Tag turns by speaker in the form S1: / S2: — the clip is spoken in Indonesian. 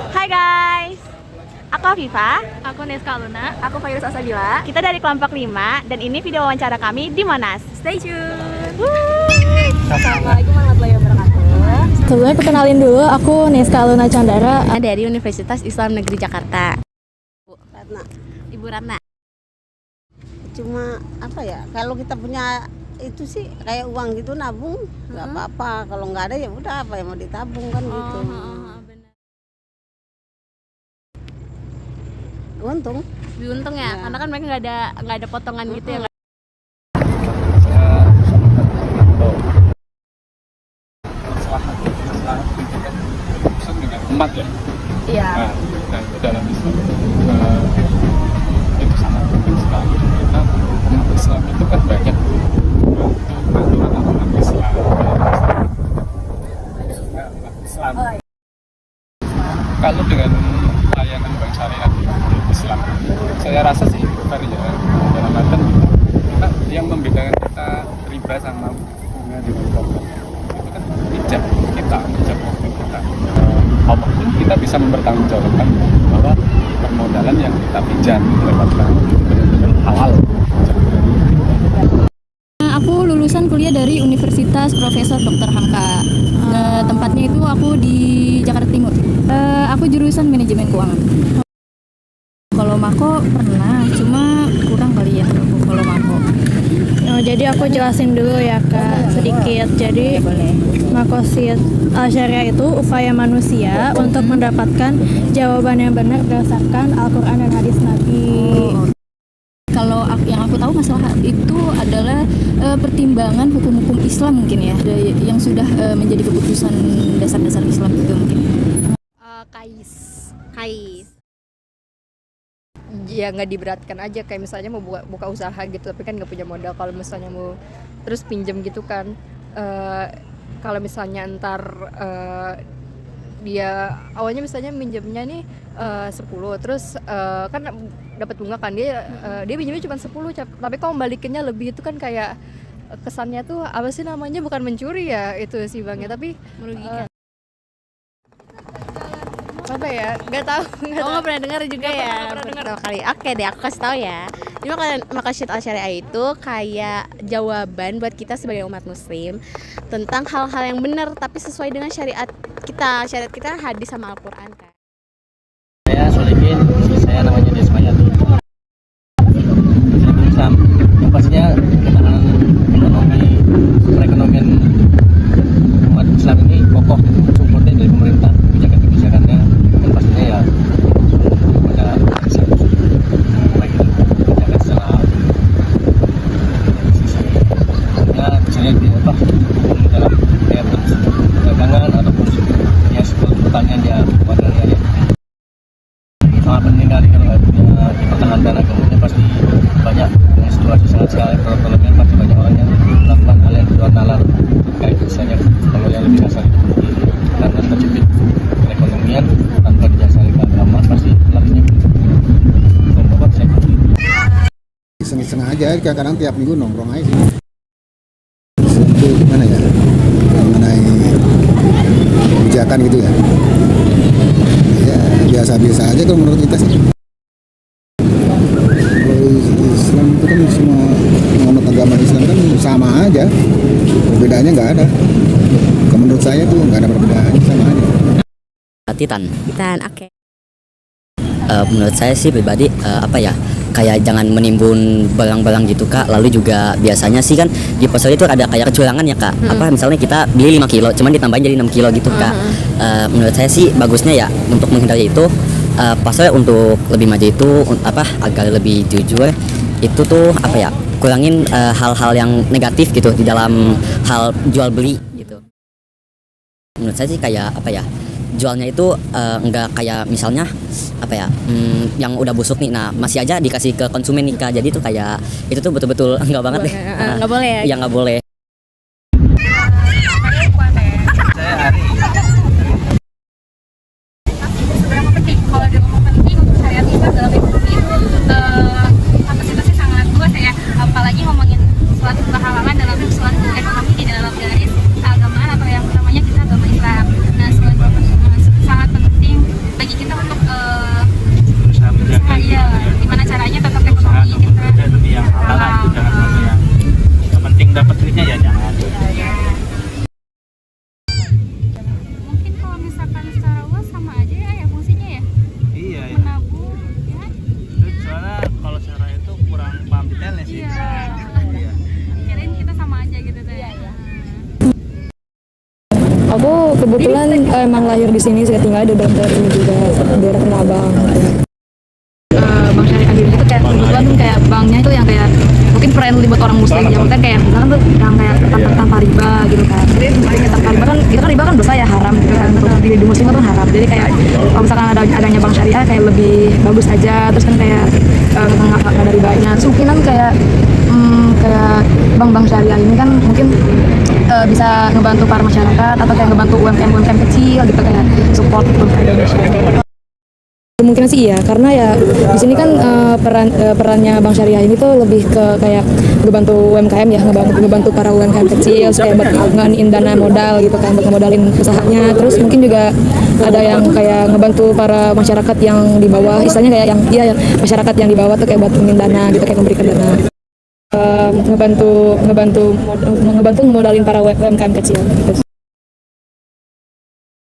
S1: Hai guys, aku Afifa,
S2: Aku Neska Luna.
S3: Aku Fairuz Asabila.
S1: kita dari kelompok 5 dan ini video wawancara kami di Monas.
S3: Stay tune. Assalamualaikum warahmatullahi wabarakatuh.
S2: Sebelumnya perkenalin dulu, aku Neska Luna Chandara
S3: Dari Universitas Islam Negeri Jakarta.
S4: Ratna.
S3: Ibu Ratna.
S4: Cuma apa ya, kalau kita punya itu sih kayak uang gitu nabung nggak apa-apa, kalau nggak ada ya udah apa yang mau ditabung kan gitu. Untung
S3: Lebih untung ya,
S4: Ya.
S3: karena kan mereka nggak ada potongan gitu ya.
S5: Dengan umat ya.
S3: Iya.
S5: Nah, dalam Islam itu sangat penting sekali. Kita umat Islam itu kan banyak aturan Islam. Islam. Kalau dengan layanan bank syariah Islam, saya rasa sih fair ya. Dalam artian kita yang membedakan kita riba sama bunga di pokok itu kan hijab kita, hijab kita. Allah pun kita bisa mempertanggungjawabkan bahwa permodalan yang kita pinjam lewat bank itu benar-benar halal.
S2: Aku lulusan kuliah dari Universitas Profesor Dr. Hamka. Tempatnya itu aku di Jakarta Timur. Aku jurusan manajemen keuangan. Kalau Mako pernah, cuma kurang kali ya kalau Mako. Jadi aku jelasin dulu ya Kak sedikit. Jadi Makosid Al-Syariah itu upaya manusia untuk mendapatkan jawaban yang benar berdasarkan Al-Quran dan hadis Nabi. Kalau yang aku tahu masalah itu adalah pertimbangan hukum-hukum Islam mungkin ya, yang sudah menjadi keputusan dasar-dasar Islam itu mungkin.
S3: Kais.
S6: Ya nggak diberatkan aja, kayak misalnya mau buka usaha gitu tapi kan nggak punya modal. Kalau misalnya mau terus pinjam gitu kan, kalau misalnya ntar dia awalnya misalnya minjemnya nih 10, terus kan dapat bunga kan, dia pinjamnya cuma 10, tapi kalau balikinnya lebih, itu kan kayak kesannya tuh apa sih namanya, bukan mencuri ya itu sih Bang ya, tapi
S3: Merugikan.
S6: apa ya, nggak tahu.
S3: Nggak pernah dengar juga ya?
S6: Pertama
S3: Kali. Oke deh, aku kasih tahu ya. Jadi Maqasid Al-Syariah itu kayak jawaban buat kita sebagai umat muslim tentang hal-hal yang benar tapi sesuai dengan syariat kita. Syariat kita hadis sama Al-Quran kan.
S7: Saya Solikin, saya namanya Desmayati. Islam, yang pastinya ketahanan perekonomian umat Islam ini kokoh, supportnya dari pemerintah, kebijakan-kebijakannya, dan pastinya ya pada Islam baik itu kebijakan secara sisi misalnya di dalam kayak perdagangan ataupun ya seperti pertanian ya wadahnya ya. Sangat penting kali kalau nggak punya dipertahankan agamanya, pasti banyak dengan situasi sangat sekali perekonomian, pasti banyak orang yang melakukan hal yang di luar nalar terkait misalnya kalau yang lebih dasar itu karena terjepit perekonomian tanpa didasari ke agama, pasti lakunya membuat saya
S8: iseng-iseng aja, kadang-kadang tiap minggu nongkrong aja sih. Itu gimana ya, mengenai kebijakan gitu ya, ya biasa-biasa aja kalau menurut kita sih. Kalau Islam itu kan semua menganut agama Islam kan sama aja, perbedaannya nggak ada. Kalau menurut saya tuh nggak ada perbedaan, sama aja.
S9: Titan.
S3: Oke.
S9: Menurut saya sih pribadi apa ya, kayak jangan menimbun barang-barang gitu Kak. Lalu juga biasanya sih kan di pasar itu ada kayak kecurangan ya Kak. Apa misalnya kita beli 5 kilo cuman ditambahin jadi 6 kilo gitu Kak. Menurut saya sih bagusnya ya untuk menghindari itu, pasar untuk lebih maju itu apa, agar lebih jujur itu tuh apa ya, kurangin hal-hal yang negatif gitu di dalam hal jual beli gitu. Menurut saya sih kayak apa ya, jualnya itu enggak kayak misalnya apa ya, yang udah busuk nih, nah masih aja dikasih ke konsumen nih Kak. Jadi tuh kayak itu tuh betul-betul enggak banget deh.
S3: Nggak boleh ya?
S9: Ya nggak boleh.
S7: saya Ari.
S2: Seberapa penting kalau dia ngomong penting untuk syariat Islam dalam ekonomi itu kapasitasnya sangat luas ya, apalagi ngomongin suatu kehalalan dalam suatu ekonomi di dalam garis keagamaan atau yang namanya kita agama Islam. Nah, sangat penting bagi kita emang lahir di sini, saya tinggal di dalam daerah ini juga, daerah Tanah Abang. Bank Syariah ini tuh kayak kebetulan tuh kayak banknya itu yang kayak mungkin friendly buat orang muslim ya, maksudnya kayak misalkan tuh yang kayak tanpa riba gitu kan. Jadi tanpa riba kan, kita kan riba kan dosa ya, haram gitu kan, untuk di muslim itu kan haram. Jadi kayak kalau misalkan adanya bank syariah kayak lebih bagus aja, terus kan kayak nggak ada ribanya. Terus mungkin kan kayak bank syariah ini kan mungkin bisa ngebantu para masyarakat atau kayak ngebantu UMKM kecil gitu, kayak support UMKM Indonesia. Kemungkinan sih iya, karena ya di sini kan perannya Bank Syariah ini tuh lebih ke kayak ngebantu UMKM ya, ngebantu para UMKM kecil kayak buat ngalihin dana modal gitu kan, buat ngemodalin usahanya. Terus mungkin juga ada yang kayak ngebantu para masyarakat yang di bawah, istilahnya kayak yang masyarakat yang di bawah tuh kayak buat dana gitu, kayak memberikan dana. Ngebantu modalin para UMKM kecil gitu.